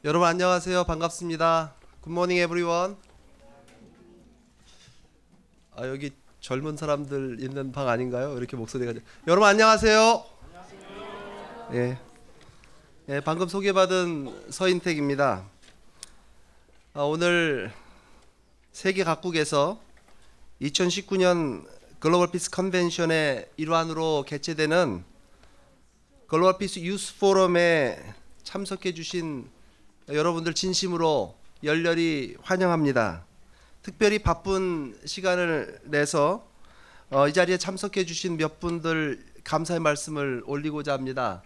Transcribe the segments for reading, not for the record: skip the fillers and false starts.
여러분 안녕하세요. 반갑습니다. 굿모닝 에브리원. 여기 젊은 사람들 있는 방 아닌가요? 이렇게 목소리가. 여러분 안녕하세요. 예. 예, 방금 소개받은 서인택입니다. 오늘 세계 각국에서 2019년 글로벌 피스 컨벤션의 일환으로 개최되는 글로벌 피스 유스 포럼에 참석해 주신 여러분들 진심으로 열렬히 환영합니다. 특별히 바쁜 시간을 내서 이 자리에 참석해 주신 몇 분들 감사의 말씀을 올리고자 합니다.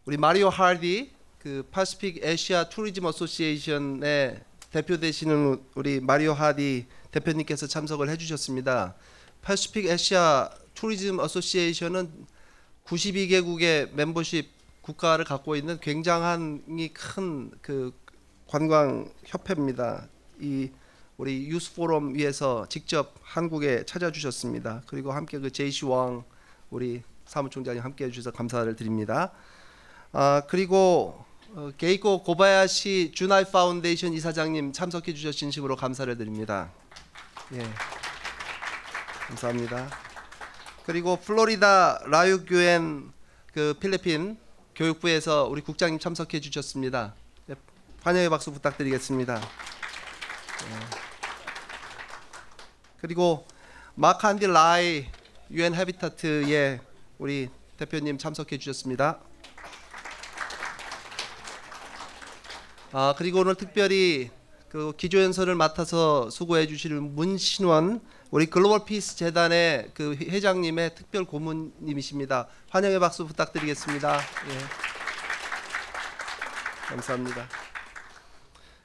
우리 마리오 하디, 그 파시픽 아시아 투리즘 어소시에이션의 대표 되시는 우리 마리오 하디 대표님께서 참석을 해주셨습니다. 파시픽 아시아 투리즘 어소시에이션은 92개국의 멤버십 국가를 갖고 있는 굉장히 큰 그 관광 협회입니다. 이 우리 유스 포럼 위에서 직접 한국에 찾아주셨습니다. 그리고 함께 그 제이시 왕 우리 사무총장님 함께 해주셔서 감사를 드립니다. 그리고 게이코 고바야시 주나이 파운데이션 이사장님 참석해 주셔서 진심으로 감사를 드립니다. 예, 감사합니다. 그리고 플로리다 라유규엔 그 필리핀 교육부에서 우리 국장님 참석해 주셨습니다. 네, 환영의 박수 부탁드리겠습니다. 네. 그리고 마칸디 라이 UN 해비타트의 우리 대표님 참석해 주셨습니다. 그리고 오늘 특별히 그 기조연설을 맡아서 수고해 주실 문신원 우리 글로벌 피스 재단의 그 회장님의 특별 고문님이십니다. 환영의 박수 부탁드리겠습니다. 예. 감사합니다.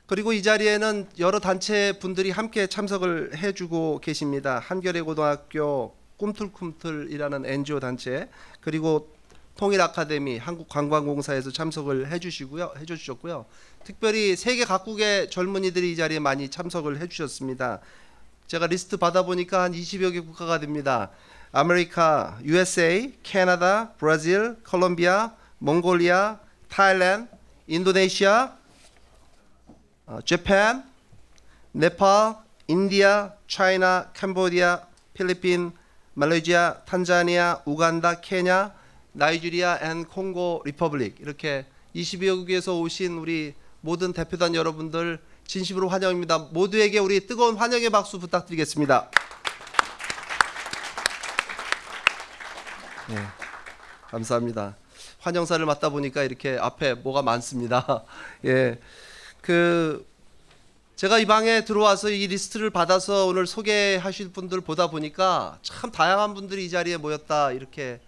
그리고 이 자리에는 여러 단체 분들이 함께 참석을 해주고 계십니다. 한겨레 고등학교 꿈틀꿈틀이라는 NGO 단체, 그리고 통일 아카데미, 한국관광공사에서 참석을 해주셨고요. 특별히 세계 각국의 젊은이들이 이 자리에 많이 참석을 해주셨습니다. 제가 리스트 받아보니까 한 20여 개 국가가 됩니다. 아메리카, USA, 캐나다, 브라질, 콜롬비아, 몽골리아, 타일랜드, 인도네시아, 재팬, 네팔, 인디아, 차이나, 캄보디아, 필리핀, 말레이시아, 탄자니아, 우간다, 케냐, 나이지리아 앤 콩고 리퍼블릭, 이렇게 20여 국에서 오신 우리 모든 대표단 여러분들 진심으로 환영입니다. 모두에게 우리 뜨거운 환영의 박수 부탁드리겠습니다. 네, 감사합니다. 환영사를 맡다 보니까 이렇게 앞에 뭐가 많습니다. 예, 제가 이 방에 들어와서 이 리스트를 받아서 오늘 소개하실 분들 보다 보니까 참 다양한 분들이 이 자리에 모였다 이렇게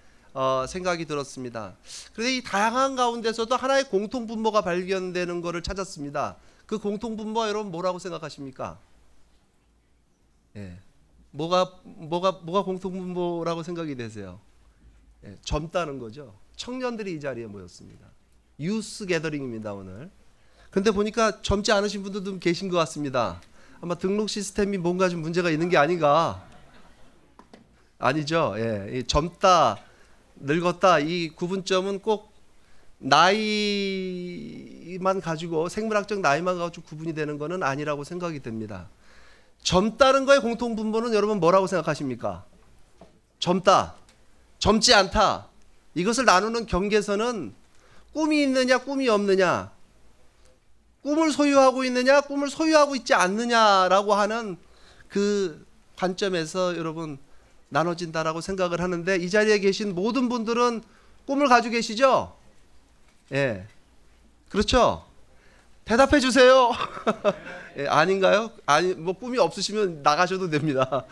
생각이 들었습니다. 그런데 이 다양한 가운데서도 하나의 공통분모가 발견되는 것을 찾았습니다. 그 공통분모가 여러분 뭐라고 생각하십니까? 예, 뭐가 공통분모라고 생각이 되세요? 예, 젊다는 거죠. 청년들이 이 자리에 모였습니다. 유스 게더링입니다 오늘. 근데 보니까 젊지 않으신 분들도 좀 계신 것 같습니다. 아마 등록 시스템이 뭔가 좀 문제가 있는 게 아닌가? 아니죠. 예, 이 젊다, 늙었다 이 구분점은 꼭 나이만 가지고, 생물학적 나이만 가지고 구분이 되는 것은 아니라고 생각이 됩니다. 젊다는 거의 공통분모는 여러분 뭐라고 생각하십니까? 젊다, 젊지 않다, 이것을 나누는 경계선은 꿈이 있느냐 꿈이 없느냐, 꿈을 소유하고 있느냐 꿈을 소유하고 있지 않느냐라고 하는 그 관점에서 여러분 나눠진다라고 생각을 하는데, 이 자리에 계신 모든 분들은 꿈을 가지고 계시죠? 예, 그렇죠? 대답해 주세요. 예, 아닌가요? 아니, 뭐 꿈이 없으시면 나가셔도 됩니다.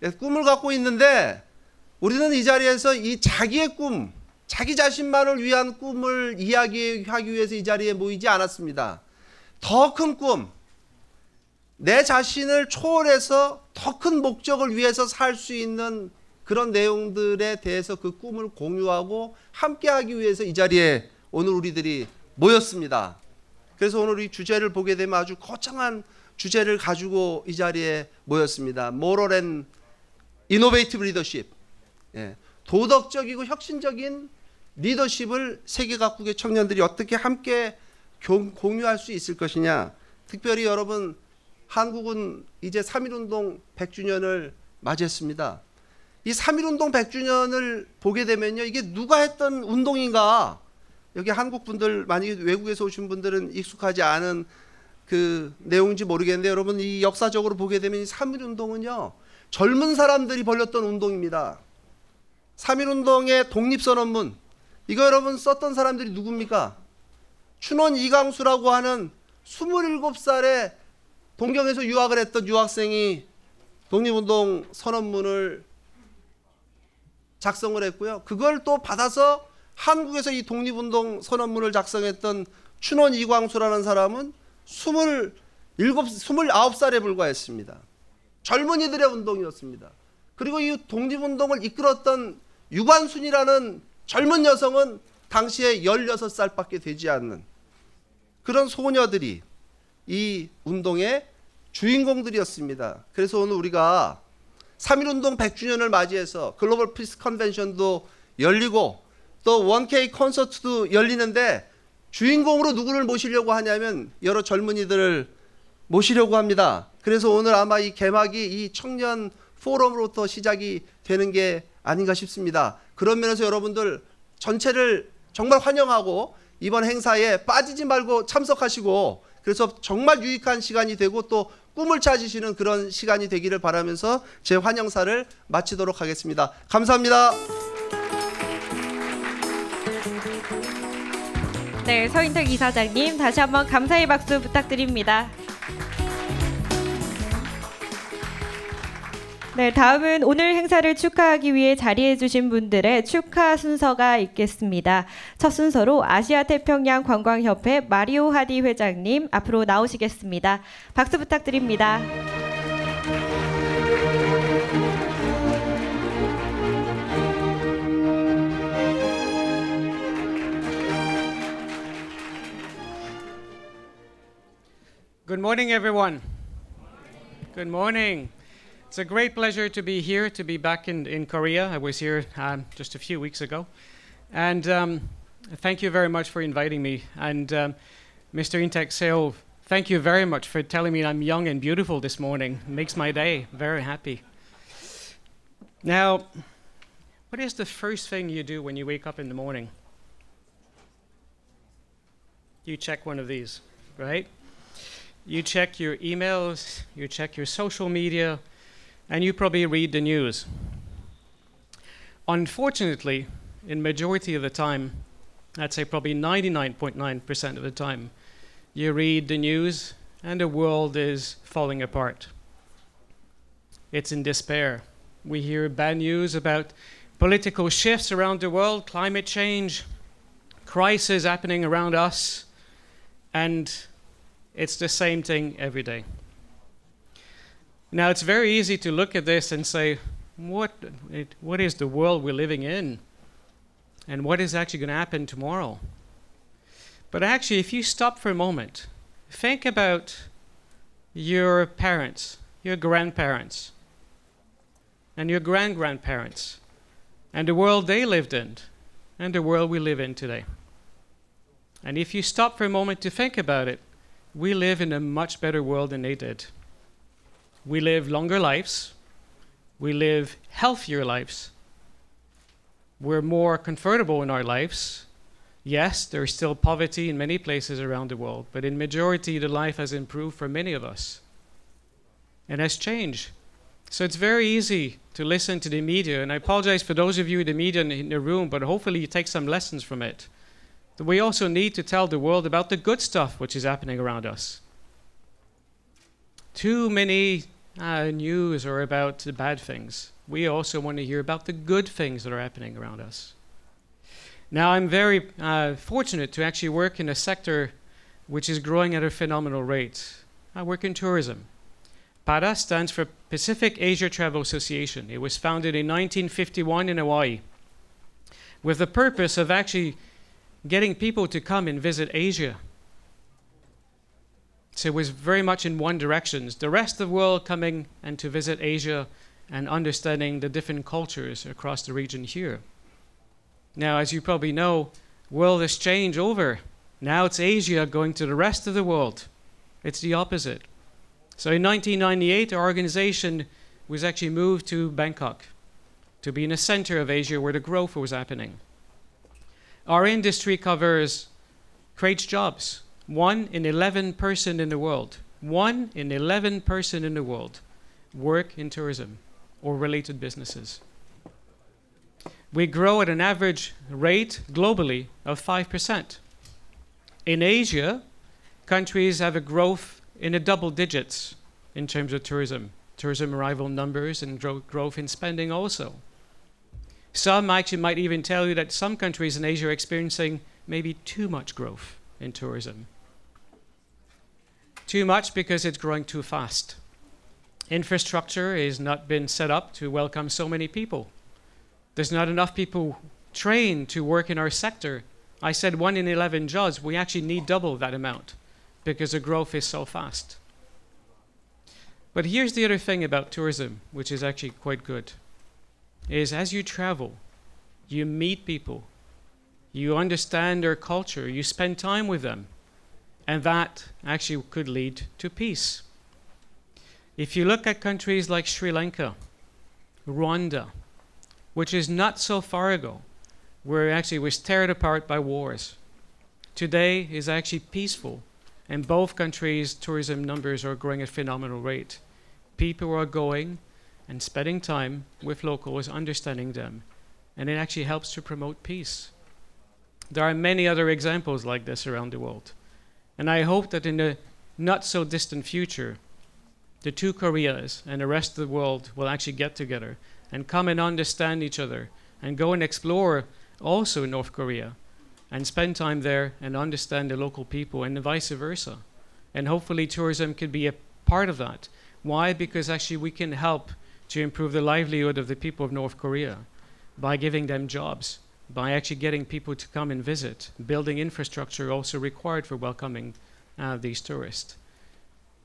예, 꿈을 갖고 있는데 우리는 이 자리에서 이 자기의 꿈, 자기 자신만을 위한 꿈을 이야기하기 위해서 이 자리에 모이지 않았습니다. 더 큰 꿈, 내 자신을 초월해서 더 큰 목적을 위해서 살 수 있는 그런 내용들에 대해서 그 꿈을 공유하고 함께하기 위해서 이 자리에 오늘 우리들이 모였습니다. 그래서 오늘 이 주제를 보게 되면 아주 거창한 주제를 가지고 이 자리에 모였습니다. Moral and Innovative Leadership. 예, 도덕적이고 혁신적인 리더십을 세계 각국의 청년들이 어떻게 함께 공유할 수 있을 것이냐. 특별히 여러분, 한국은 이제 3.1운동 100주년을 맞이했습니다. 이 3.1운동 100주년을 보게 되면요, 이게 누가 했던 운동인가. 여기 한국 분들, 만약에 외국에서 오신 분들은 익숙하지 않은 그 내용인지 모르겠는데, 여러분 이 역사적으로 보게 되면 이 3.1운동은요 젊은 사람들이 벌였던 운동입니다. 3.1운동의 독립선언문, 이거 여러분 썼던 사람들이 누굽니까? 춘원 이강수라고 하는 27살에 동경에서 유학을 했던 유학생이 독립운동 선언문을 작성을 했고요. 그걸 또 받아서 한국에서 이 독립운동 선언문을 작성했던 춘원 이광수라는 사람은 29살에 불과했습니다. 젊은이들의 운동이었습니다. 그리고 이 독립운동을 이끌었던 유관순이라는 젊은 여성은 당시에 16살밖에 되지 않는 그런 소녀들이 이 운동의 주인공들이었습니다. 그래서 오늘 우리가 3.1운동 100주년을 맞이해서 글로벌 피스 컨벤션도 열리고 또 1K 콘서트도 열리는데, 주인공으로 누구를 모시려고 하냐면 여러 젊은이들을 모시려고 합니다. 그래서 오늘 아마 이 개막이 이 청년 포럼으로부터 시작이 되는 게 아닌가 싶습니다. 그런 면에서 여러분들 전체를 정말 환영하고 이번 행사에 빠지지 말고 참석하시고, 그래서 정말 유익한 시간이 되고 또 꿈을 찾으시는 그런 시간이 되기를 바라면서 제 환영사를 마치도록 하겠습니다. 감사합니다. 네, 서인택 이사장님 다시 한번 감사의 박수 부탁드립니다. 네, 다음은 오늘 행사를 축하하기 위해 자리해 주신 분들의 축하 순서가 있겠습니다. 첫 순서로 아시아태평양 관광협회 마리오 하디 회장님 앞으로 나오시겠습니다. 박수 부탁드립니다. Good morning, everyone. Good morning. It's a great pleasure to be here, to be back in Korea. I was here just a few weeks ago. And thank you very much for inviting me. And Mr. Intek Seo, thank you very much for telling me I'm young and beautiful this morning. It makes my day. Very happy. Now, what is the first thing you do when you wake up in the morning? You check one of these, right? You check your emails, you check your social media, and you probably read the news. Unfortunately, in majority of the time, I'd say probably 99.9% of the time, you read the news and the world is falling apart. It's in despair. We hear bad news about political shifts around the world, climate change, crisis happening around us, and it's the same thing every day. Now, it's very easy to look at this and say, what is the world we're living in? And what is actually going to happen tomorrow? But actually, if you stop for a moment, think about your parents, your grandparents, and your grand-grandparents, and the world they lived in, and the world we live in today. And if you stop for a moment to think about it, we live in a much better world than they did. We live longer lives. We live healthier lives. We're more comfortable in our lives. Yes, there's still poverty in many places around the world, but in majority, the life has improved for many of us and has changed. So it's very easy to listen to the media, and I apologize for those of you in the media in the room, but hopefully you take some lessons from it. That we also need to tell the world about the good stuff which is happening around us. Too many news are about the bad things. We also want to hear about the good things that are happening around us. Now, I'm very fortunate to actually work in a sector which is growing at a phenomenal rate. I work in tourism. PADA stands for Pacific Asia Travel Association. It was founded in 1951 in Hawaii with the purpose of actually getting people to come and visit Asia. So it was very much in one direction. The rest of the world coming and to visit Asia and understanding the different cultures across the region here. Now, as you probably know, world has changed over. Now it's Asia going to the rest of the world. It's the opposite. So in 1998, our organization was actually moved to Bangkok to be in the center of Asia where the growth was happening. Our industry creates jobs. 1 in 11 person in the world. 1 in 11 person in the world work in tourism or related businesses. We grow at an average rate globally of 5%. In Asia, countries have a growth in the double digits in terms of tourism arrival numbers and growth in spending also. Some actually might even tell you that some countries in Asia are experiencing maybe too much growth in tourism. Too much because it's growing too fast. Infrastructure has not been set up to welcome so many people. There's not enough people trained to work in our sector. I said 1 in 11 jobs. We actually need double that amount because the growth is so fast. But here's the other thing about tourism, which is actually quite good, is as you travel, you meet people, you understand their culture, you spend time with them, and that actually could lead to peace. If you look at countries like Sri Lanka, Rwanda, which is not so far ago, where actually was teared apart by wars, today is actually peaceful, and both countries' tourism numbers are growing at a phenomenal rate. People are going and spending time with locals, understanding them, and it actually helps to promote peace. There are many other examples like this around the world, and I hope that in the not so distant future, the two Koreas and the rest of the world will actually get together and come and understand each other and go and explore also North Korea and spend time there and understand the local people and vice versa. And hopefully tourism could be a part of that. Why? Because actually we can help to improve the livelihood of the people of North Korea by giving them jobs, by actually getting people to come and visit, building infrastructure also required for welcoming these tourists.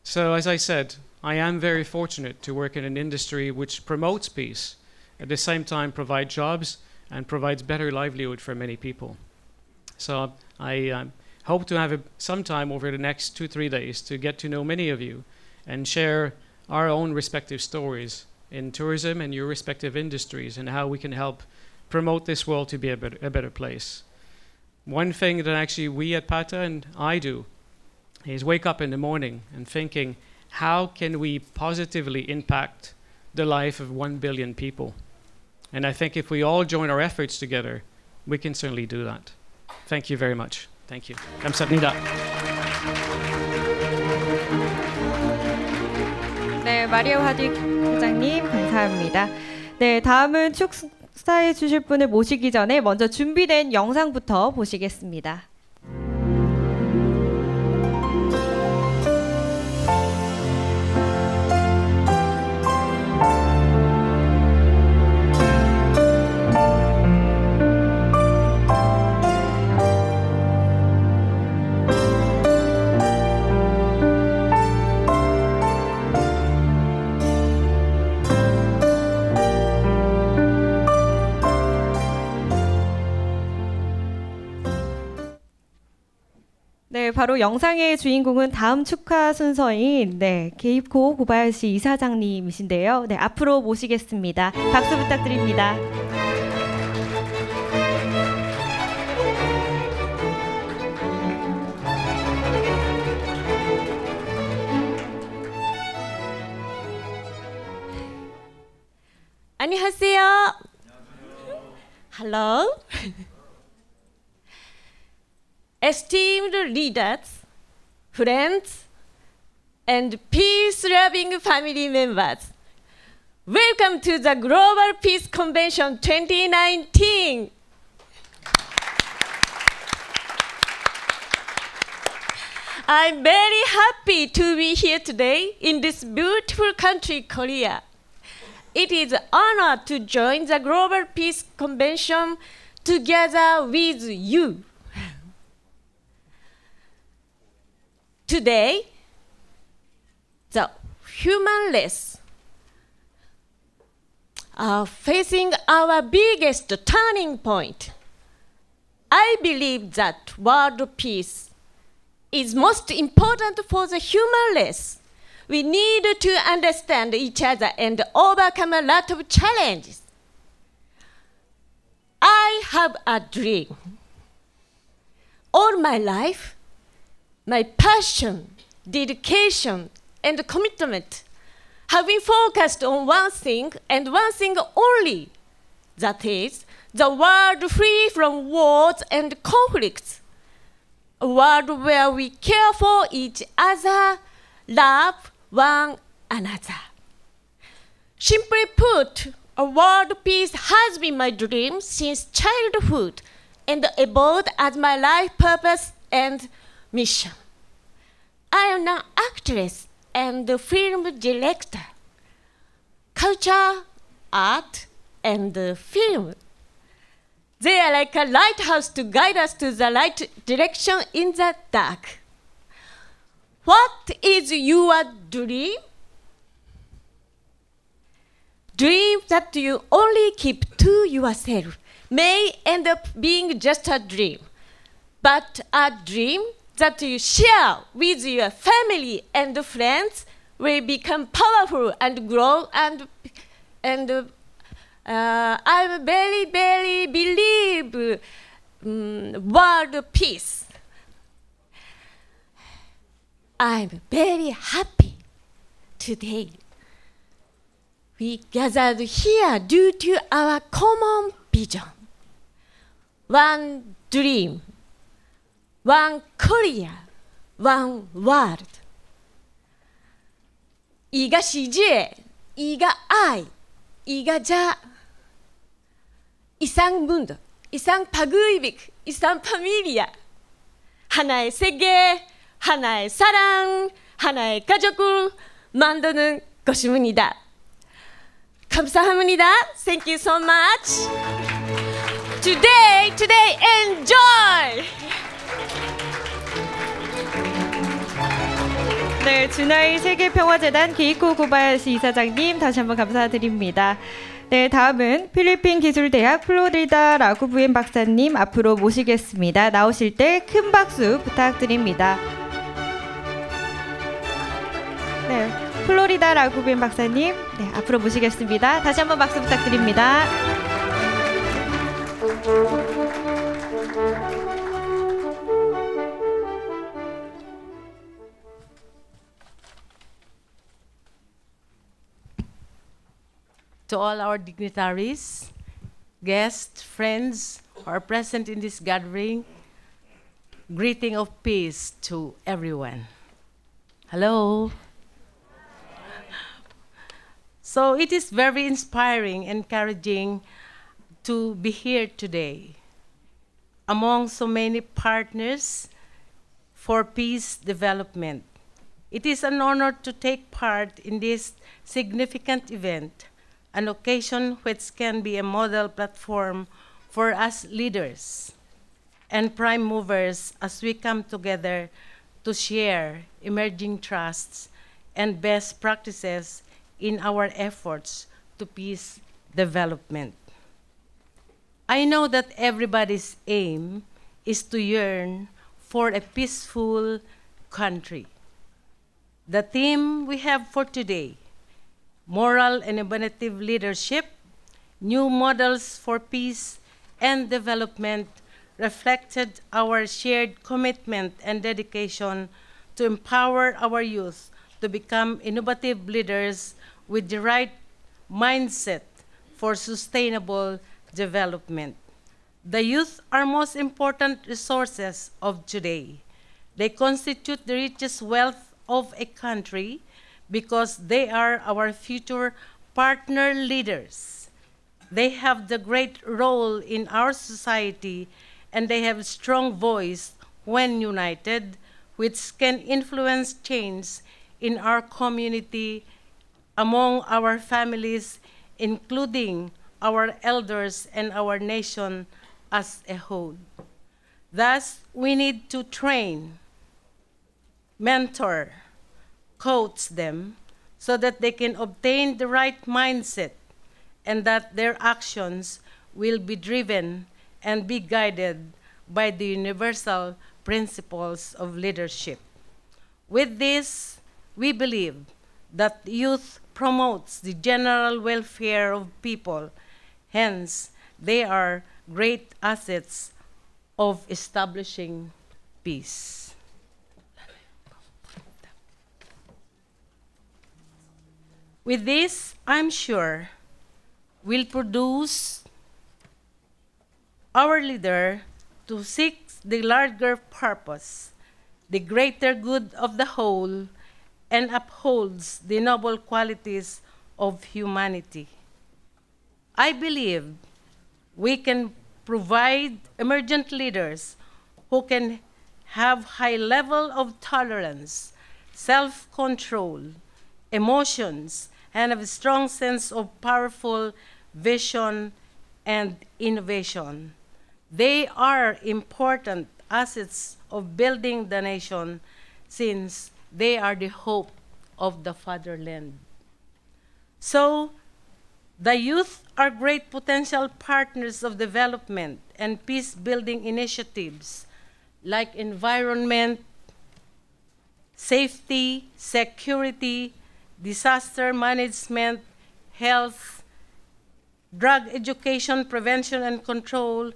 So as I said, I am very fortunate to work in an industry which promotes peace, at the same time provides jobs and provides better livelihood for many people. So I hope to have some time over the next 2-3 days to get to know many of you and share our own respective stories in tourism and your respective industries and how we can help promote this world to be a better place. One thing that actually we at PATA and I do is wake up in the morning and thinking, how can we positively impact the life of 1 billion people? And I think if we all join our efforts together, we can certainly do that. Thank you very much. Thank you. 감사합니다. 네, 마리오 하디 회장님 감사합니다. 네, 다음은 축사해 주실 분을 모시기 전에 먼저 준비된 영상부터 보시겠습니다. 네, 바로 영상의 주인공은 다음 축하 순서인 게이코 고바야시 이사장님이신데요. 네, 앞으로 모시겠습니다. 박수 부탁드립니다. 안녕하세요. Hello. Esteemed leaders, friends, and peace-loving family members, welcome to the Global Peace Convention 2019. I'm very happy to be here today in this beautiful country, Korea. It is an honor to join the Global Peace Convention together with you. Today, the human race are facing our biggest turning point. I believe that world peace is most important for the human race. We need to understand each other and overcome a lot of challenges. I have a dream. All my life, my passion, dedication, and commitment have been focused on one thing and one thing only. That is, the world free from wars and conflicts. A world where we care for each other, love one another. Simply put, a world peace has been my dream since childhood and evolved as my life purpose and mission. I am an actress and film director. Culture, art, and film. They are like a lighthouse to guide us to the right direction in the dark. What is your dream? Dream that you only keep to yourself may end up being just a dream, but a dream that you share with your family and friends will become powerful and grow and I very believe world peace. I'm very happy today. We gathered here due to our common vision. One dream, one Korea, one world. Iga CJ, iga I, iga ja. Isang mundo, isang pag-ibig, isang pamilya. 하나의 세계, 하나의 사랑, 하나의 가족을 만드는 것입니다. 감사합니다. Thank you so much. Today, enjoy! 네, 주나이 세계평화재단 게이코 고바야시 이사장님 다시 한번 감사드립니다. 네, 다음은 필리핀 기술대학 플로리다 라구부엔 박사님 앞으로 모시겠습니다. 나오실 때 큰 박수 부탁드립니다. 네, 플로리다 라구부엔 박사님 네, 앞으로 모시겠습니다. 다시 한번 박수 부탁드립니다. To all our dignitaries, guests, friends who are present in this gathering, greeting of peace to everyone. Hello. So it is very inspiring, encouraging to be here today among so many partners for peace development. It is an honor to take part in this significant event, an occasion which can be a model platform for us leaders and prime movers as we come together to share emerging trusts and best practices in our efforts to peace development. I know that everybody's aim is to yearn for a peaceful country. The theme we have for today, moral and innovative leadership, new models for peace and development, reflected our shared commitment and dedication to empower our youth to become innovative leaders with the right mindset for sustainable development. The youth are most important resources of today. They constitute the richest wealth of a country because they are our future partner leaders. They have the great role in our society and they have a strong voice when united, which can influence change in our community, among our families, including our elders and our nation as a whole. Thus, we need to train, mentor, coach them so that they can obtain the right mindset and that their actions will be driven and be guided by the universal principles of leadership. With this, we believe that youth promotes the general welfare of people. Hence, they are great assets of establishing peace. With this, I'm sure, will produce our leader to seek the larger purpose, the greater good of the whole, and upholds the noble qualities of humanity. I believe we can provide emergent leaders who can have high level of tolerance, self-control, emotions, and have a strong sense of powerful vision and innovation. They are important assets of building the nation since they are the hope of the fatherland. So, the youth are great potential partners of development and peace-building initiatives like environment, safety, security, disaster management, health, drug education, prevention and control,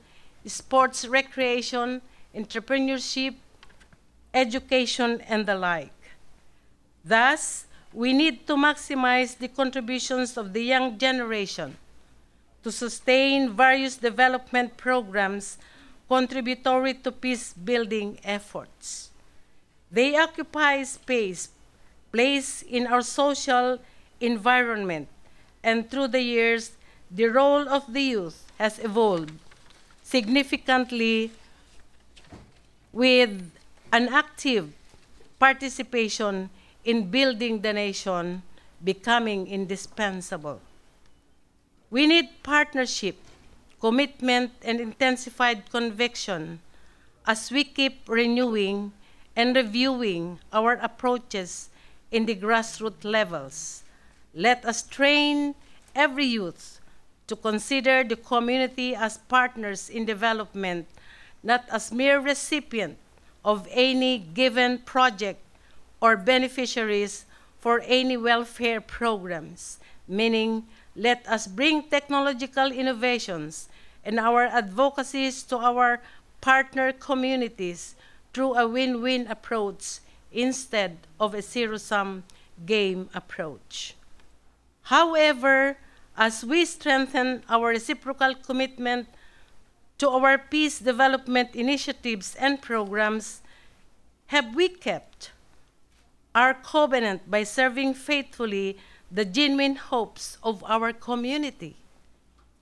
sports, recreation, entrepreneurship, education, and the like. Thus, we need to maximize the contributions of the young generation to sustain various development programs contributory to peace-building efforts. They occupy space, place in our social environment, and through the years, the role of the youth has evolved significantly with an active participation in building the nation becoming indispensable. We need partnership, commitment, and intensified conviction as we keep renewing and reviewing our approaches in the grassroots levels. Let us train every youth to consider the community as partners in development, not as mere recipients of any given project or beneficiaries for any welfare programs, meaning let us bring technological innovations and our advocacies to our partner communities through a win-win approach instead of a zero-sum game approach. However, as we strengthen our reciprocal commitment to our peace development initiatives and programs, have we kept our covenant by serving faithfully the genuine hopes of our community?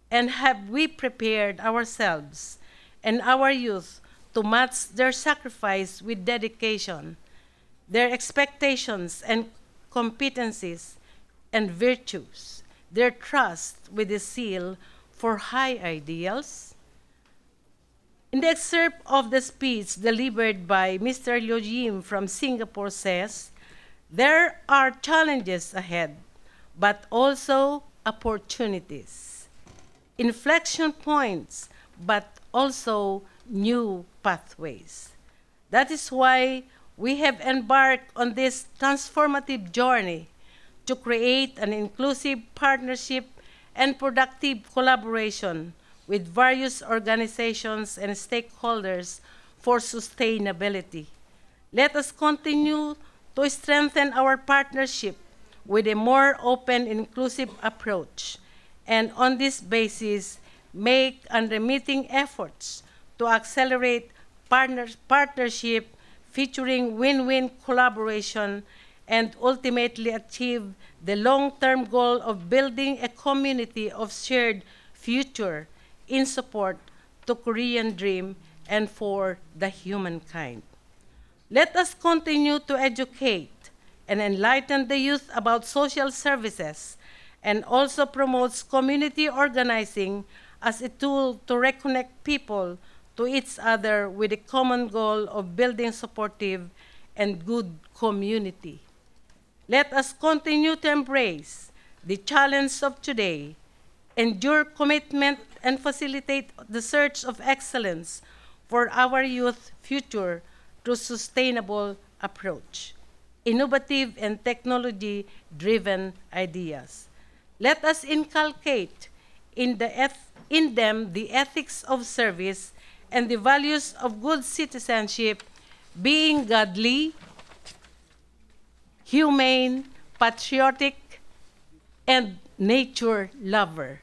And have we prepared ourselves and our youth to match their sacrifice with dedication, their expectations and competencies and virtues, their trust with a zeal for high ideals? In the excerpt of the speech delivered by Mr. Liu Jim from Singapore says, there are challenges ahead, but also opportunities, inflection points, but also new pathways. That is why we have embarked on this transformative journey to create an inclusive partnership and productive collaboration with various organizations and stakeholders for sustainability. Let us continue to strengthen our partnership with a more open, inclusive approach, and on this basis, make unremitting efforts to accelerate partnership featuring win-win collaboration and ultimately achieve the long-term goal of building a community of shared future in support to Korean dream and for the humankind. Let us continue to educate and enlighten the youth about social services and also promotes community organizing as a tool to reconnect people to each other with a common goal of building supportive and good community. Let us continue to embrace the challenge of today, endure commitment, and facilitate the search of excellence for our youth future through sustainable approach, innovative and technology-driven ideas. Let us inculcate in them the ethics of service and the values of good citizenship, being godly, humane, patriotic, and nature lover.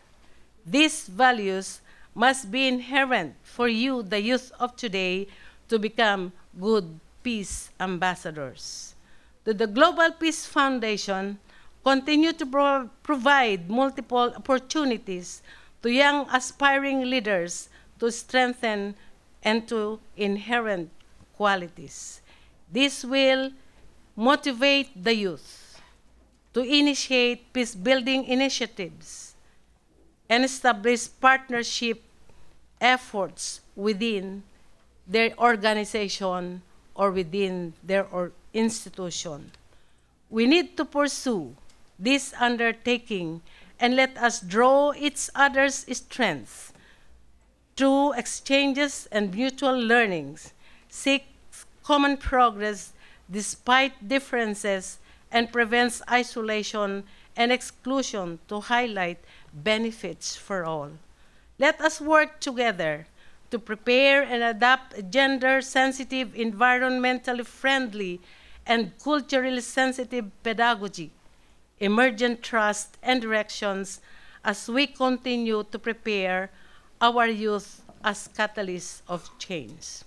These values must be inherent for you, the youth of today, to become good peace ambassadors. The Global Peace Foundation continue to provide multiple opportunities to young aspiring leaders to strengthen and to inherent qualities. This will motivate the youth to initiate peace-building initiatives and establish partnership efforts within their organization or within their institution. We need to pursue this undertaking and let us draw each other's strengths through exchanges and mutual learnings, seek common progress despite differences, and prevents isolation and exclusion to highlight benefits for all. Let us work together to prepare and adapt gender-sensitive, environmentally friendly, and culturally sensitive pedagogy, emergent trust, and directions as we continue to prepare our youth as catalysts of change.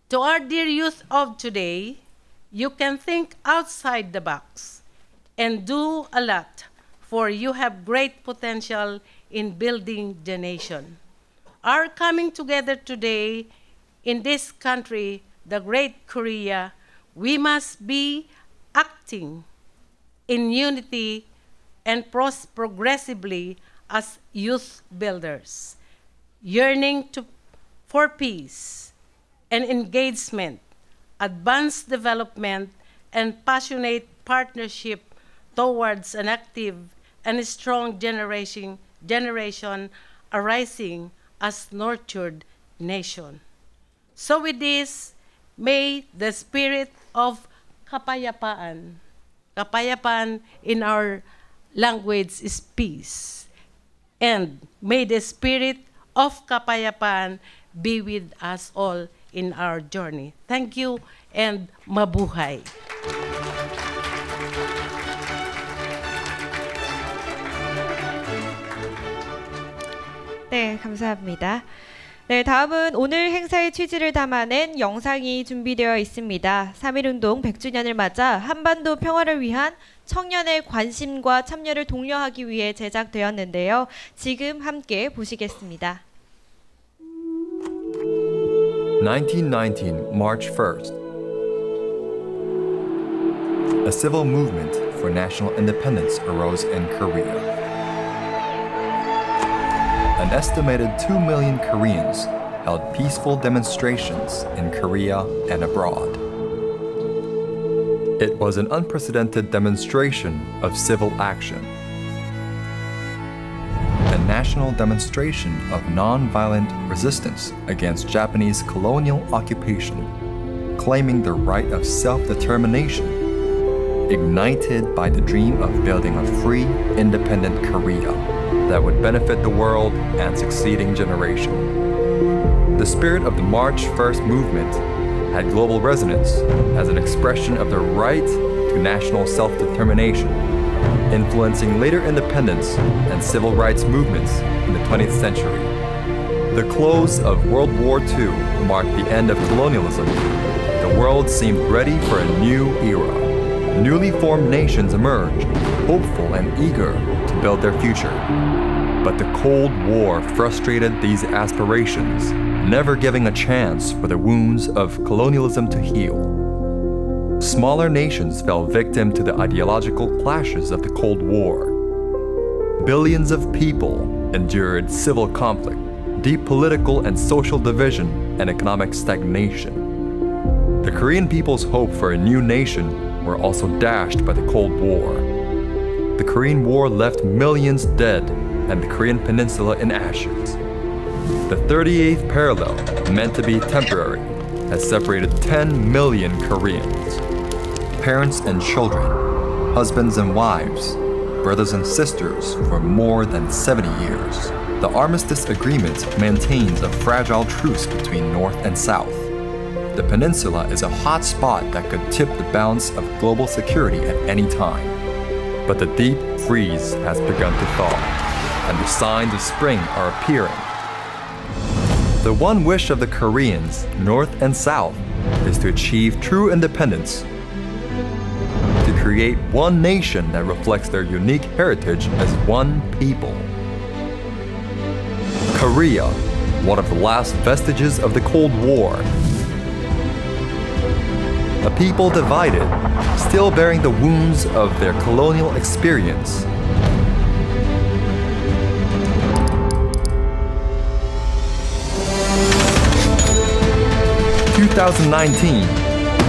To our dear youth of today, you can think outside the box and do a lot, for you have great potential in building the nation. Our coming together today in this country, the great Korea, we must be acting in unity and progressively as youth builders, yearning for peace and engagement, advanced development, and passionate partnership towards an active and strong generation arising as nurtured nation. So with this, may the spirit of kapayapaan in our language is peace, and may the spirit of kapayapaan be with us all in our journey. Thank you and mabuhay. 네, 감사합니다. 네, 다음은 오늘 행사의 취지를 담아낸 영상이 준비되어 있습니다. 3.1운동 100주년을 맞아 한반도 평화를 위한 청년의 관심과 참여를 독려하기 위해 제작되었는데요. 지금 함께 보시겠습니다. 1919, March 1st. A civil movement for national independence arose in Korea. An estimated 2 million Koreans held peaceful demonstrations in Korea and abroad. It was an unprecedented demonstration of civil action. A national demonstration of non-violent resistance against Japanese colonial occupation, claiming the right of self-determination, ignited by the dream of building a free, independent Korea that would benefit the world and succeeding generation. The spirit of the March 1st movement had global resonance as an expression of the right to national self-determination, influencing later independence and civil rights movements in the 20th century. The close of World War II marked the end of colonialism. The world seemed ready for a new era. Newly formed nations emerged, hopeful and eager to build their future. But the Cold War frustrated these aspirations, never giving a chance for the wounds of colonialism to heal. Smaller nations fell victim to the ideological clashes of the Cold War. Billions of people endured civil conflict, deep political and social division, and economic stagnation. The Korean people's hope for a new nation were also dashed by the Cold War. The Korean War left millions dead and the Korean peninsula in ashes. The 38th parallel, meant to be temporary, has separated 10 million Koreans. Parents and children, husbands and wives, brothers and sisters for more than 70 years. The Armistice Agreement maintains a fragile truce between North and South. The peninsula is a hot spot that could tip the balance of global security at any time. But the deep freeze has begun to thaw, and the signs of spring are appearing. The one wish of the Koreans, North and South, is to achieve true independence, to create one nation that reflects their unique heritage as one people. Korea, one of the last vestiges of the Cold War. A people divided, still bearing the wounds of their colonial experience. In 2019,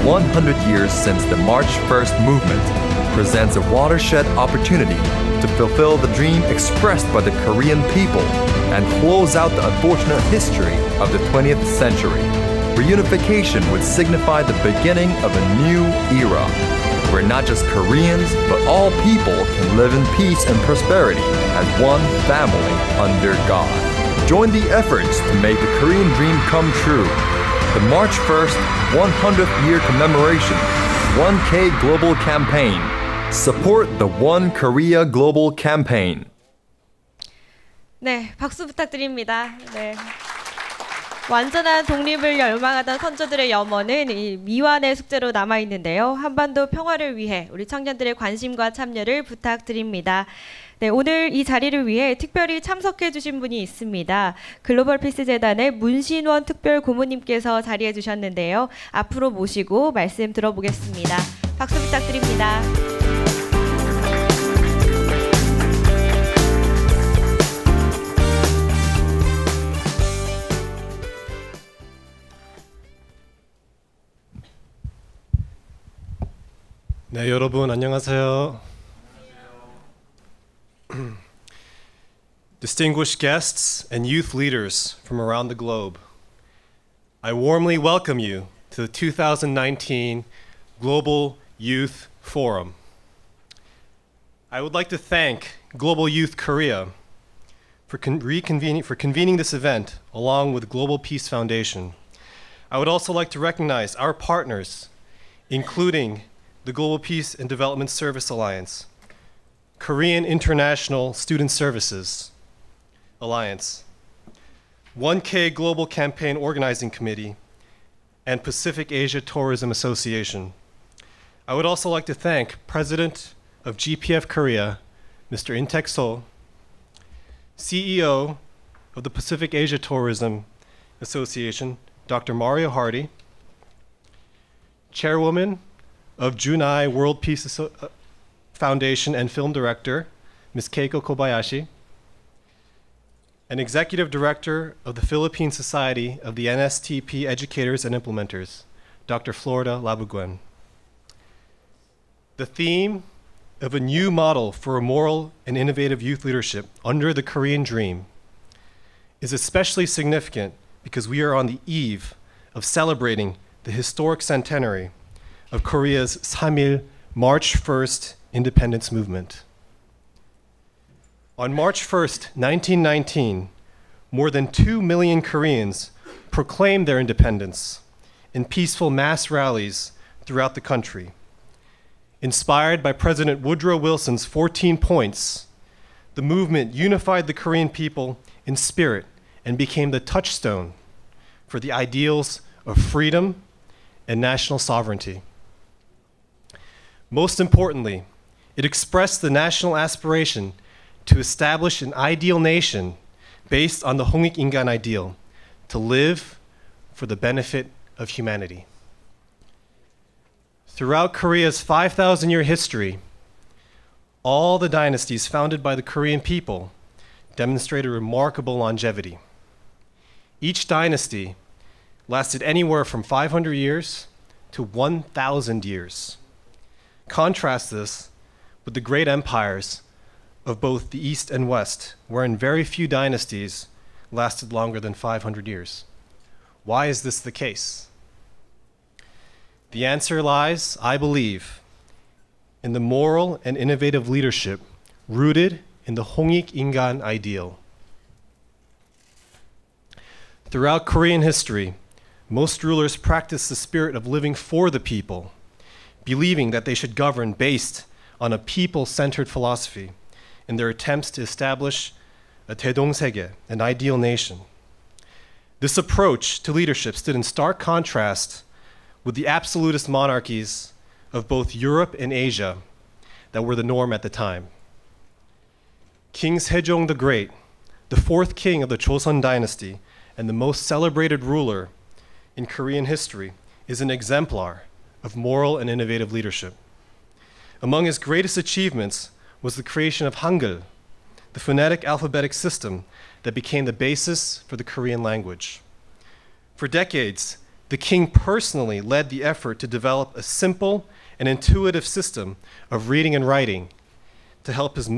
100 years since the March 1st movement, presents a watershed opportunity to fulfill the dream expressed by the Korean people and close out the unfortunate history of the 20th century. Reunification would signify the beginning of a new era, where not just Koreans, but all people can live in peace and prosperity as one family under God. Join the efforts to make the Korean dream come true. The March 1st 100th year commemoration, 1K Global Campaign. Support the One Korea Global Campaign. 네, 박수 부탁드립니다. 네. 완전한 독립을 열망하던 선조들의 염원은 이 미완의 숙제로 남아 있는데요. 한반도 평화를 위해 우리 청년들의 관심과 참여를 부탁드립니다. 네, 오늘 이 자리를 위해 특별히 참석해 주신 분이 있습니다. 글로벌 피스 재단의 문신원 특별 고문님께서 자리해 주셨는데요. 앞으로 모시고 말씀 들어보겠습니다. 박수 부탁드립니다. 네, 여러분 안녕하세요. Distinguished guests and youth leaders from around the globe, I warmly welcome you to the 2019 Global Youth Forum. I would like to thank Global Youth Korea for convening this event along with Global Peace Foundation. I would also like to recognize our partners, including the Global Peace and Development Service Alliance, Korean International Student Services Alliance, 1K Global Campaign Organizing Committee, and Pacific Asia Tourism Association. I would also like to thank President of GPF Korea, Mr. In Taek So, CEO of the Pacific Asia Tourism Association, Dr. Mario Hardy, Chairwoman of Junai World Peace Foundation and Film Director, Ms. Keiko Kobayashi, and Executive Director of the Philippine Society of the NSTP Educators and Implementers, Dr. Florida Labuguen. The theme of a new model for a moral and innovative youth leadership under the Korean Dream is especially significant because we are on the eve of celebrating the historic centenary of Korea's 3.1 March 1st independence movement. On March 1st, 1919, more than 2 million Koreans proclaimed their independence in peaceful mass rallies throughout the country. Inspired by President Woodrow Wilson's 14 points, the movement unified the Korean people in spirit and became the touchstone for the ideals of freedom and national sovereignty. Most importantly, it expressed the national aspiration to establish an ideal nation based on the Hongik Ingan ideal, to live for the benefit of humanity. Throughout Korea's 5,000-year history, all the dynasties founded by the Korean people demonstrated remarkable longevity. Each dynasty lasted anywhere from 500 years to 1,000 years. Contrast this with the great empires of both the East and West, wherein very few dynasties lasted longer than 500 years. Why is this the case? The answer lies, I believe, in the moral and innovative leadership rooted in the Hongik Ingan ideal. Throughout Korean history, most rulers practiced the spirit of living for the people, believing that they should govern based on a people-centered philosophy in their attempts to establish a 대동세계, an ideal nation. This approach to leadership stood in stark contrast with the absolutist monarchies of both Europe and Asia that were the norm at the time. King Sejong the Great, the fourth king of the Joseon dynasty and the most celebrated ruler in Korean history, is an exemplar of moral and innovative leadership. Among his greatest achievements was the creation of Hangul, the phonetic alphabetic system that became the basis for the Korean language. For decades, the king personally led the effort to develop a simple and intuitive system of reading and writing to help his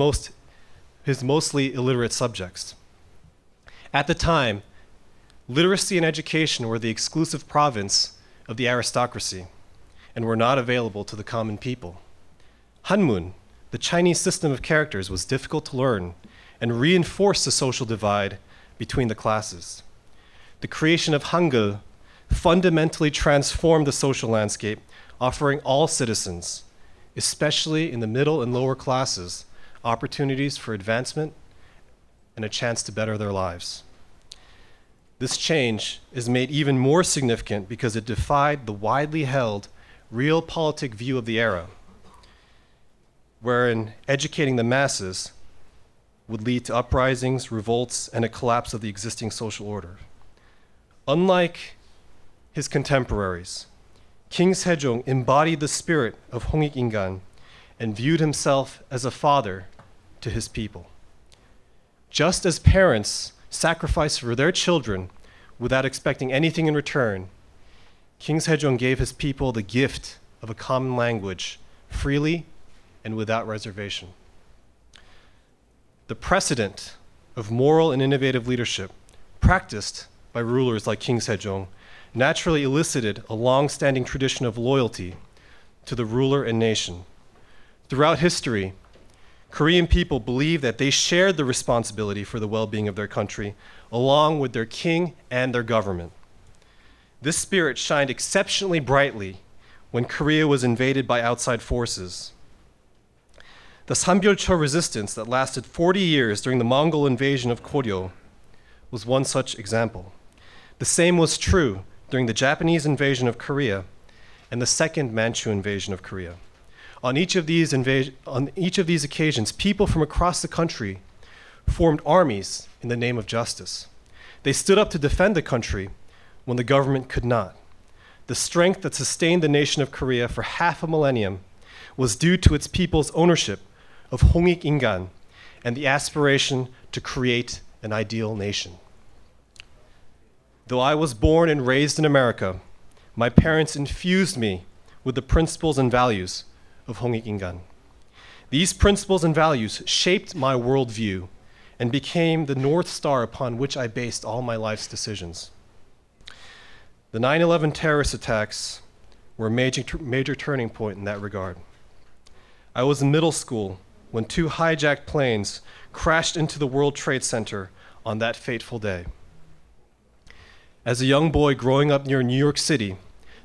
mostly illiterate subjects. At the time, literacy and education were the exclusive province of the aristocracy and were not available to the common people. Hanmun, the Chinese system of characters, was difficult to learn and reinforced the social divide between the classes. The creation of Hangul fundamentally transformed the social landscape, offering all citizens, especially in the middle and lower classes, opportunities for advancement and a chance to better their lives. This change is made even more significant because it defied the widely held realpolitik view of the era, wherein educating the masses would lead to uprisings, revolts, and a collapse of the existing social order. Unlike his contemporaries, King Sejong embodied the spirit of Hongik Ingan and viewed himself as a father to his people. Just as parents sacrifice for their children without expecting anything in return, King Sejong gave his people the gift of a common language freely and without reservation. The precedent of moral and innovative leadership practiced by rulers like King Sejong naturally elicited a long-standing tradition of loyalty to the ruler and nation. Throughout history, Korean people believed that they shared the responsibility for the well-being of their country, along with their king and their government. This spirit shined exceptionally brightly when Korea was invaded by outside forces. The Sambyolcho resistance that lasted 40 years during the Mongol invasion of Koryo was one such example. The same was true during the Japanese invasion of Korea and the second Manchu invasion of Korea. On each of these occasions, people from across the country formed armies in the name of justice. They stood up to defend the country when the government could not. The strength that sustained the nation of Korea for half a millennium was due to its people's ownership of Hongik Ingan and the aspiration to create an ideal nation. Though I was born and raised in America, my parents infused me with the principles and values of Hongik Ingan. These principles and values shaped my worldview and became the North Star upon which I based all my life's decisions. The 9/11 terrorist attacks were a major turning point in that regard. I was in middle school when 2 hijacked planes crashed into the World Trade Center on that fateful day. As a young boy growing up near New York City,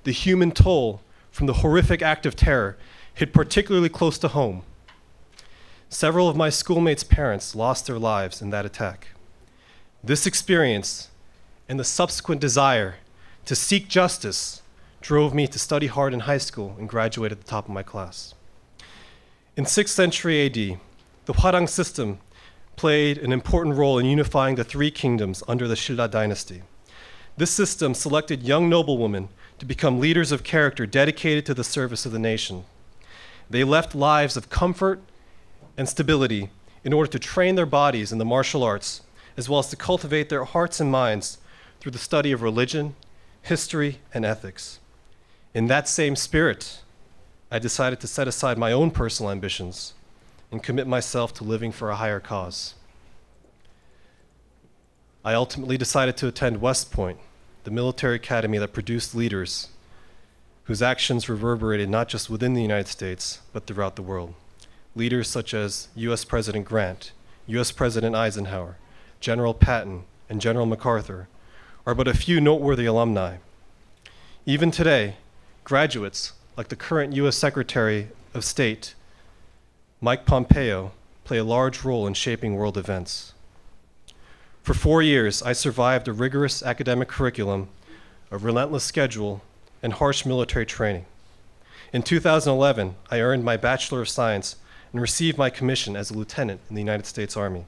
the human toll from the horrific act of terror hit particularly close to home. Several of my schoolmates' parents lost their lives in that attack. This experience and the subsequent desire to seek justice drove me to study hard in high school and graduate at the top of my class. In 6th century AD, the Hwarang system played an important role in unifying the 3 kingdoms under the Silla dynasty. This system selected young noblewomen to become leaders of character dedicated to the service of the nation. They left lives of comfort and stability in order to train their bodies in the martial arts, as well as to cultivate their hearts and minds through the study of religion, history, and ethics. In that same spirit, I decided to set aside my own personal ambitions and commit myself to living for a higher cause. I ultimately decided to attend West Point, the military academy that produced leaders whose actions reverberated not just within the United States, but throughout the world. Leaders such as US President Grant, US President Eisenhower, General Patton, and General MacArthur are but a few noteworthy alumni. Even today, graduates like the current US Secretary of State, Mike Pompeo, play a large role in shaping world events. For 4 years, I survived a rigorous academic curriculum, a relentless schedule, and harsh military training. In 2011, I earned my Bachelor of Science and received my commission as a lieutenant in the United States Army.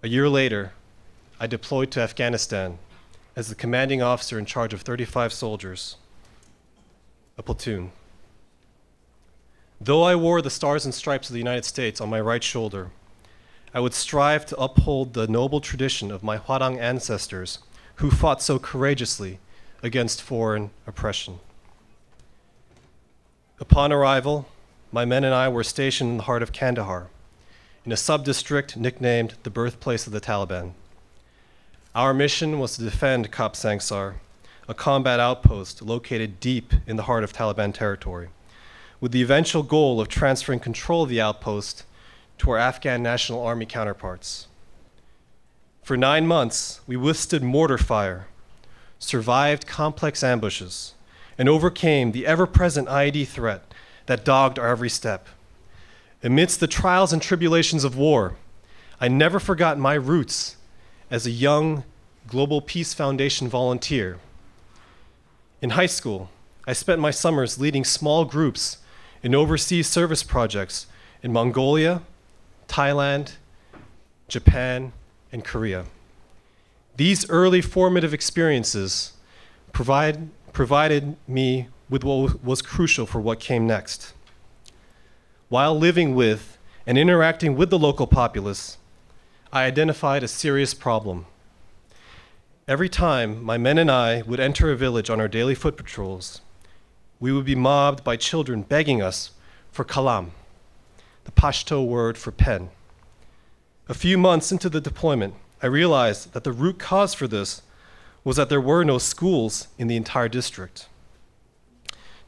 A year later, I deployed to Afghanistan as the commanding officer in charge of 35 soldiers, a platoon. Though I wore the Stars and Stripes of the United States on my right shoulder, I would strive to uphold the noble tradition of my Hwarang ancestors who fought so courageously against foreign oppression. Upon arrival, my men and I were stationed in the heart of Kandahar, in a sub-district nicknamed the birthplace of the Taliban. Our mission was to defend Kop Sangsar, a combat outpost located deep in the heart of Taliban territory, with the eventual goal of transferring control of the outpost to our Afghan National Army counterparts. For 9 months, we withstood mortar fire, survived complex ambushes, and overcame the ever-present IED threat that dogged our every step. Amidst the trials and tribulations of war, I never forgot my roots as a young Global Peace Foundation volunteer. In high school, I spent my summers leading small groups in overseas service projects in Mongolia, Thailand, Japan, and Korea. These early formative experiences provided me with what was crucial for what came next. While living with and interacting with the local populace, I identified a serious problem. Every time my men and I would enter a village on our daily foot patrols, we would be mobbed by children begging us for kalam, the Pashto word for pen. A few months into the deployment, I realized that the root cause for this was that there were no schools in the entire district.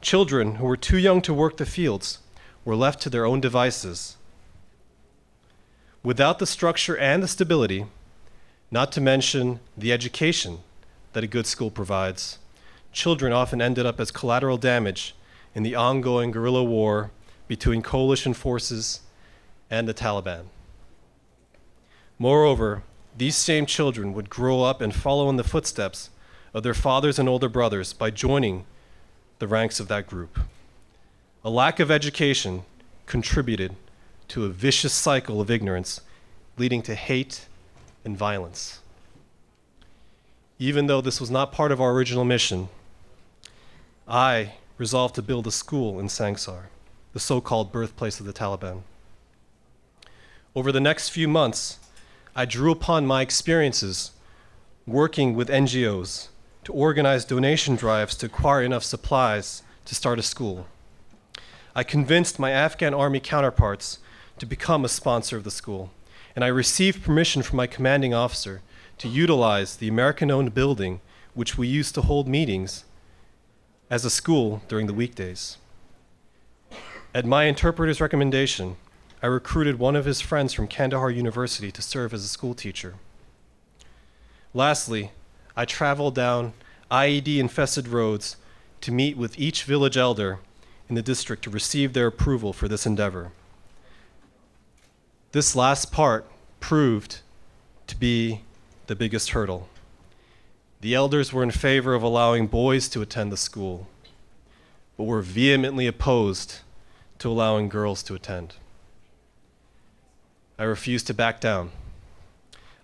Children who were too young to work the fields were left to their own devices. Without the structure and the stability, not to mention the education that a good school provides, children often ended up as collateral damage in the ongoing guerrilla war between coalition forces and the Taliban. Moreover, these same children would grow up and follow in the footsteps of their fathers and older brothers by joining the ranks of that group. A lack of education contributed to a vicious cycle of ignorance, leading to hate and violence. Even though this was not part of our original mission, I resolved to build a school in Sangsar, the so-called birthplace of the Taliban. Over the next few months, I drew upon my experiences working with NGOs to organize donation drives to acquire enough supplies to start a school. I convinced my Afghan army counterparts to become a sponsor of the school, and I received permission from my commanding officer to utilize the American-owned building which we used to hold meetings as a school during the weekdays. At my interpreter's recommendation, I recruited one of his friends from Kandahar University to serve as a school teacher. Lastly, I traveled down IED-infested roads to meet with each village elder in the district to receive their approval for this endeavor. This last part proved to be the biggest hurdle. The elders were in favor of allowing boys to attend the school, but were vehemently opposed to allowing girls to attend. I refused to back down.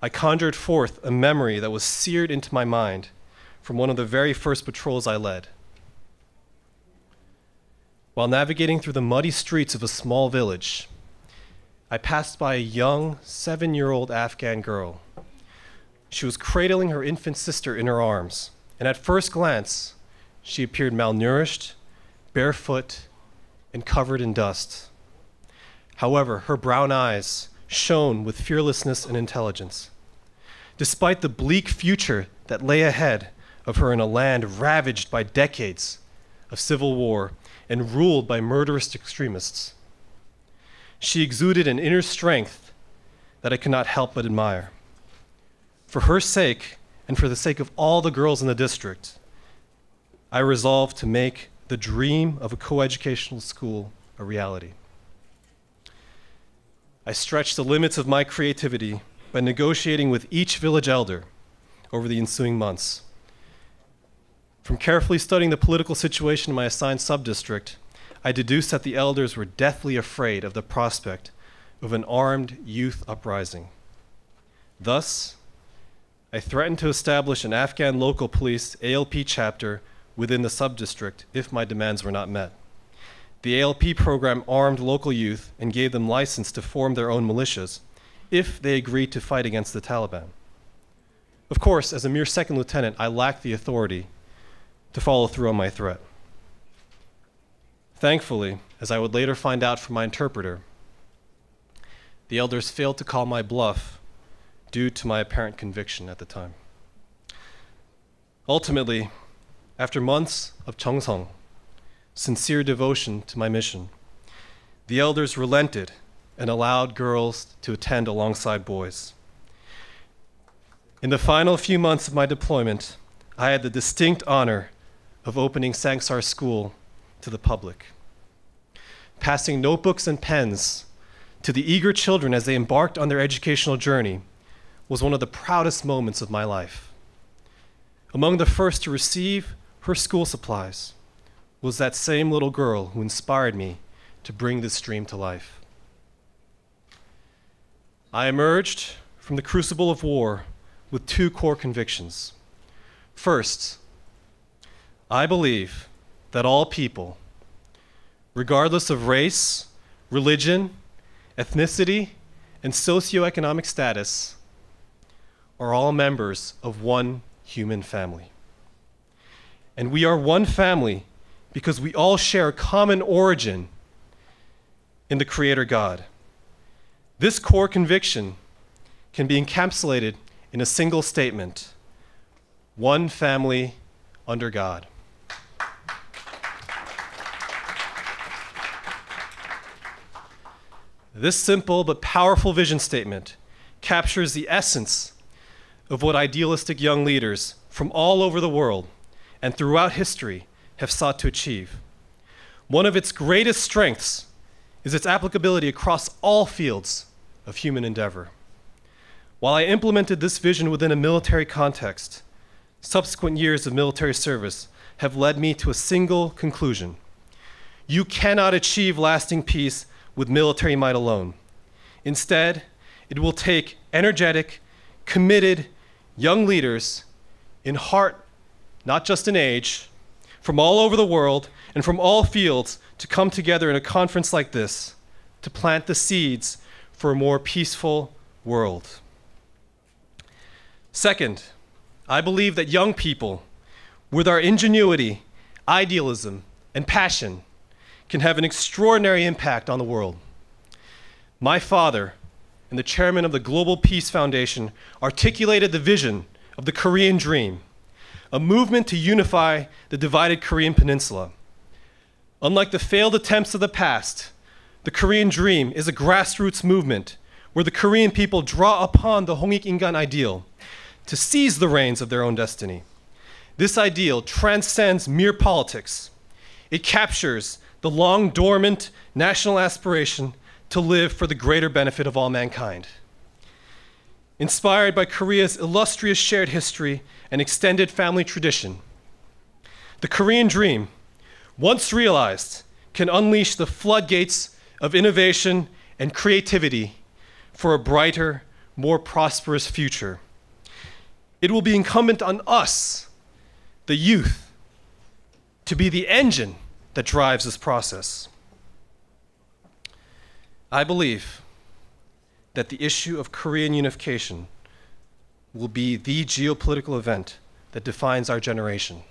I conjured forth a memory that was seared into my mind from one of the very first patrols I led. While navigating through the muddy streets of a small village, I passed by a young 7-year-old Afghan girl. She was cradling her infant sister in her arms, and at first glance, she appeared malnourished, barefoot, and covered in dust. However, her brown eyes shone with fearlessness and intelligence. despite the bleak future that lay ahead of her in a land ravaged by decades of civil war and ruled by murderous extremists. She exuded an inner strength that I could not help but admire. For her sake, and for the sake of all the girls in the district, I resolved to make the dream of a coeducational school a reality. I stretched the limits of my creativity by negotiating with each village elder over the ensuing months. From carefully studying the political situation in my assigned subdistrict, I deduced that the elders were deathly afraid of the prospect of an armed youth uprising. Thus, I threatened to establish an Afghan local police ALP chapter within the subdistrict if my demands were not met. The ALP program armed local youth and gave them license to form their own militias if they agreed to fight against the Taliban. Of course, as a mere second lieutenant, I lacked the authority to follow through on my threat. Thankfully, as I would later find out from my interpreter, the elders failed to call my bluff due to my apparent conviction at the time. Ultimately, after months of cheongsong, sincere devotion to my mission, the elders relented and allowed girls to attend alongside boys. In the final few months of my deployment, I had the distinct honor of opening Sangsar School to the public. Passing notebooks and pens to the eager children as they embarked on their educational journey was one of the proudest moments of my life. Among the first to receive her school supplies was that same little girl who inspired me to bring this dream to life. I emerged from the crucible of war with two core convictions. First, I believe that all people, regardless of race, religion, ethnicity, and socioeconomic status, are all members of one human family. And we are one family because we all share a common origin in the Creator God. This core conviction can be encapsulated in a single statement: one family under God. This simple but powerful vision statement captures the essence of what idealistic young leaders from all over the world and throughout history have sought to achieve. One of its greatest strengths is its applicability across all fields of human endeavor. While I implemented this vision within a military context, subsequent years of military service have led me to a single conclusion: you cannot achieve lasting peace with military might alone. Instead, it will take energetic, committed young leaders in heart, not just in age, from all over the world and from all fields to come together in a conference like this to plant the seeds for a more peaceful world. Second, I believe that young people, with our ingenuity, idealism, and passion, can have an extraordinary impact on the world. My father and the chairman of the Global Peace Foundation articulated the vision of the Korean Dream, a movement to unify the divided Korean peninsula. Unlike the failed attempts of the past, the Korean Dream is a grassroots movement where the Korean people draw upon the Hongik-Ingan ideal to seize the reins of their own destiny. This ideal transcends mere politics. It captures the long dormant national aspiration to live for the greater benefit of all mankind. Inspired by Korea's illustrious shared history and extended family tradition, the Korean Dream, once realized, can unleash the floodgates of innovation and creativity for a brighter, more prosperous future. It will be incumbent on us, the youth, to be the engine that drives this process. I believe that the issue of Korean unification will be the geopolitical event that defines our generation.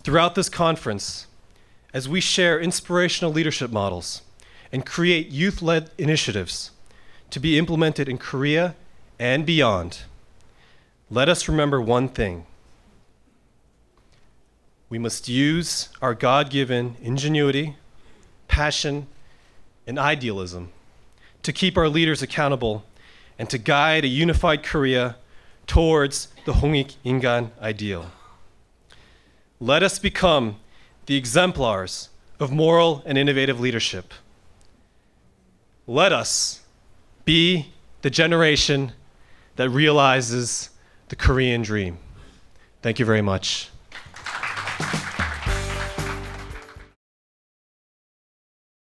Throughout this conference, as we share inspirational leadership models and create youth-led initiatives to be implemented in Korea and beyond, let us remember one thing. We must use our God-given ingenuity, passion, and idealism to keep our leaders accountable and to guide a unified Korea towards the Hongik Ingan ideal. Let us become the exemplars of moral and innovative leadership. Let us be the generation that realizes the Korean dream. Thank you very much.